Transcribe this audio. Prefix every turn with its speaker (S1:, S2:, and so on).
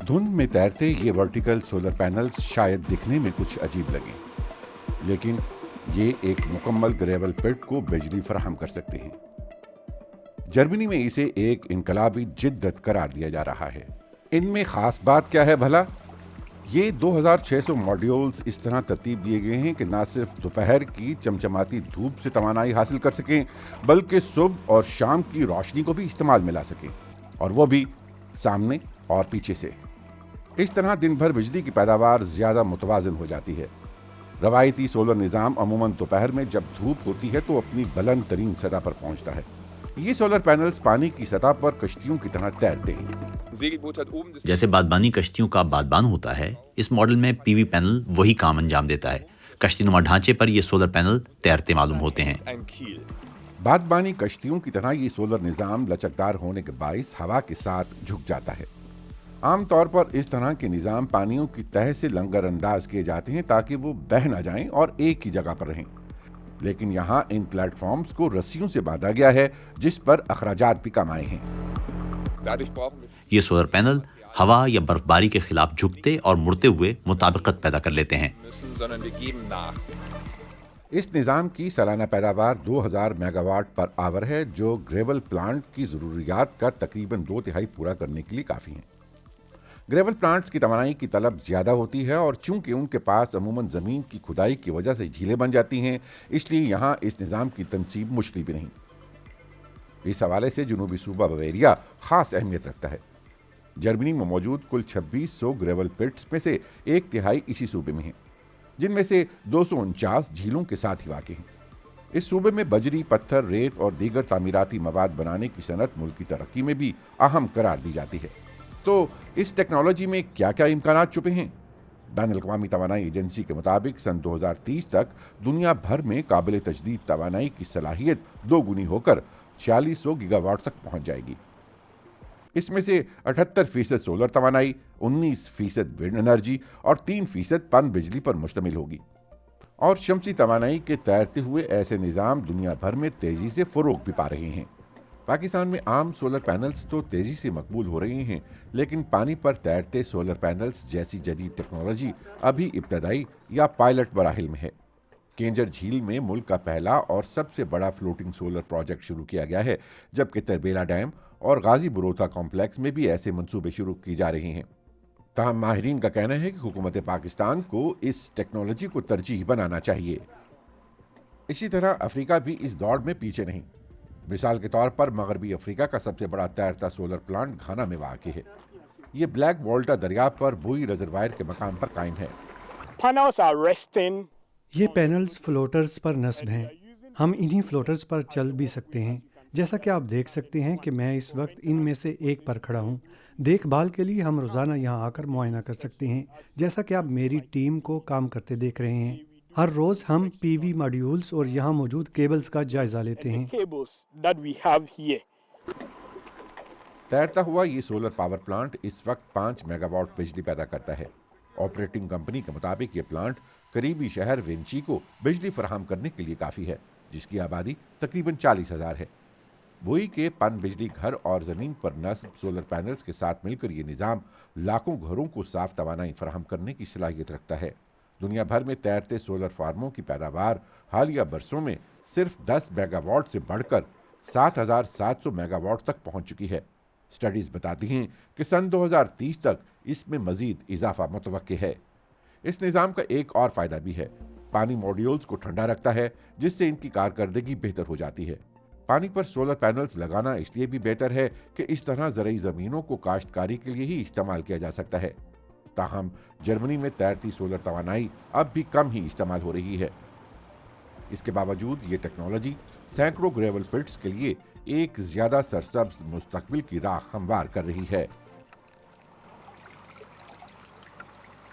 S1: धुंध में तैरते ये वर्टिकल सोलर पैनल्स शायद दिखने में कुछ अजीब लगें, लेकिन ये एक मुकम्मल ग्रेवल पिट को बिजली फराहम कर सकते हैं। जर्मनी में इसे एक इनकलाबी जिद्दत करार दिया जा रहा है। इनमें खास बात क्या है भला? ये 2600 मॉड्यूल्स इस तरह तरतीब दिए गए हैं कि न सिर्फ दोपहर की चमचमाती धूप से तवानाई हासिल कर सकें, बल्कि सुबह और शाम की रोशनी को भी इस्तेमाल में ला सकें, और वो भी सामने और पीछे से। इस तरह दिन भर बिजली की पैदावार ज़्यादा मुतवाज़न हो जाती है। रवायती सोलर निज़ाम अमूमन दोपहर में जब धूप होती है तो अपनी बुलंद तरीन सतह पर पहुंचता है। ये सोलर पैनल्स पानी की सतह पर कश्तियों की तरह तैरते हैं।
S2: जैसे बादबानी कश्तियों का बादबान होता है, इस मॉडल में पीवी पैनल वही काम अंजाम देता है। कश्तीनुमा ढांचे पर ये सोलर पैनल तैरते मालूम होते हैं।
S1: बादबानी कश्तियों की तरह ये सोलर निज़ाम लचकदार होने के बाइस हवा के साथ झुक जाता है। आमतौर पर इस तरह के निज़ाम पानियों की तह से लंगर अंदाज किए जाते हैं ताकि वो बह न जाएं और एक ही जगह पर रहें। लेकिन यहाँ इन प्लेटफॉर्म्स को रस्सियों से बांधा गया है, जिस पर अखराजात भी कम आए हैं।
S2: ये सोलर पैनल हवा या बर्फबारी के खिलाफ झुकते और मुड़ते हुए मुताबिकत पैदा कर लेते हैं।
S1: इस निज़ाम की सालाना पैदावार 2000 मेगावाट पर आवर है, जो ग्रेवल प्लांट की ज़रूरियात का तकरीबन 2/3 पूरा करने के लिए काफ़ी है। ग्रेवल प्लांट्स की तवानाई की तलब ज़्यादा होती है, और चूंकि उनके पास अमूमन ज़मीन की खुदाई की वजह से झीलें बन जाती हैं, इसलिए यहाँ इस निज़ाम की तनसीब मुश्किल भी नहीं। इस हवाले से जनूबी सूबा बवेरिया ख़ास अहमियत रखता है। जर्मनी में मौजूद कुल 2600 ग्रेवल पिट्स में से 1/3 इसी सूबे में हैं, जिनमें से 249 झीलों के साथ ही वाक़ हैं। इस सूबे में बजरी, पत्थर, रेत और दीगर तामीराती मवाद बनाने की सनत मुल्क की तरक्की में भी अहम करार दी जाती है। तो इस टेक्नोलॉजी में क्या क्या इम्कानात छुपे हैं? बैनुल-अक़वामी तवानाई एजेंसी के मुताबिक सन 2030 तक दुनिया भर में काबिल तजदीद तवानाई की सलाहियत 2 गुनी होकर 4600 गीगावाट तक पहुंच जाएगी। इसमें से 78% सोलर तवानाई, 19% विंड एनर्जी और 3% पन बिजली पर मुश्तमिल होगी। और शमसी तवानाई के तैरते हुए ऐसे निज़ाम दुनिया भर में तेज़ी से फ़रोग़ भी पा रहे हैं। पाकिस्तान में आम सोलर पैनल्स तो तेज़ी से मकबूल हो रहे हैं, लेकिन पानी पर तैरते सोलर पैनल्स जैसी जदीद टेक्नोलॉजी अभी इब्तदाई या पायलट मराहिल में है। केंजर झील में मुल्क का पहला और सबसे बड़ा फ्लोटिंग सोलर प्रोजेक्ट शुरू किया गया है, जबकि तरबेला डैम और गाजी बुरोता कॉम्प्लेक्स में भी ऐसे मंसूबे शुरू की जा रहे हैं। ताहम माहिरीन का कहना है कि हुकूमत पाकिस्तान को इस टेक्नोलॉजी को तरजीह बनाना चाहिए। इसी तरह अफ्रीका भी इस दौड़ में पीछे नहीं। मिसाल के तौर पर मगरबी अफ्रीका का सबसे बड़ा तैरता सोलर प्लांट घाना में वाक़ है। ये ब्लैक वॉल्टा दरिया पर बुई रिजर्वायर के मकाम पर कायम है।
S3: ये पैनल्स फ्लोटर्स पर नस्ब हैं। हम इन्हीं फ्लोटर्स पर चल भी सकते हैं। जैसा कि आप देख सकते हैं कि मैं इस वक्त इनमें से एक पर खड़ा हूँ। देखभाल के लिए हम रोज़ाना यहाँ आकर मुआयना कर सकते हैं, जैसा कि आप मेरी टीम को काम करते देख रहे हैं। हर रोज़ हम पीवी मॉड्यूल्स और यहाँ मौजूद केबल्स का जायजा लेते हैं।
S1: तैरता हुआ ये सोलर पावर प्लांट इस वक्त 5 मेगावाट बिजली पैदा करता है। ऑपरेटिंग कंपनी के मुताबिक ये प्लांट करीबी शहर विंची को बिजली फराहम करने के लिए काफ़ी है, जिसकी आबादी तकरीबन 40,000 है। बुई के पन बिजली घर और ज़मीन पर नस्ब सोलर पैनल्स के साथ मिलकर ये निज़ाम लाखों घरों को साफ तवानाई फराहम करने की सलाहियत रखता है। दुनिया भर में तैरते सोलर फार्मों की पैदावार हालिया बरसों में सिर्फ 10 मेगावाट से बढ़कर 7,700 मेगावाट तक पहुंच चुकी है। स्टडीज़ बताती हैं कि सन 2030 तक इसमें मज़ीद इजाफा मुतवक्के है। इस निज़ाम का एक और फ़ायदा भी है। पानी मॉड्यूल्स को ठंडा रखता है, जिससे इनकी कारकर्दगी बेहतर हो जाती है। पानी पर सोलर पैनल्स लगाना इसलिए भी बेहतर है कि इस तरह ज़रई ज़मीनों को काश्तकारी के लिए ही इस्तेमाल किया जा सकता है। ताहम जर्मनी में तैरती सोलर तवानाई अब भी कम ही इस्तेमाल हो रही है। इसके बावजूद ये टेक्नोलॉजी सैकड़ों ग्रेवल पिट्स के लिए एक ज़्यादा सरसब्ज़ मुस्तकबिल की राह हमवार कर रही है।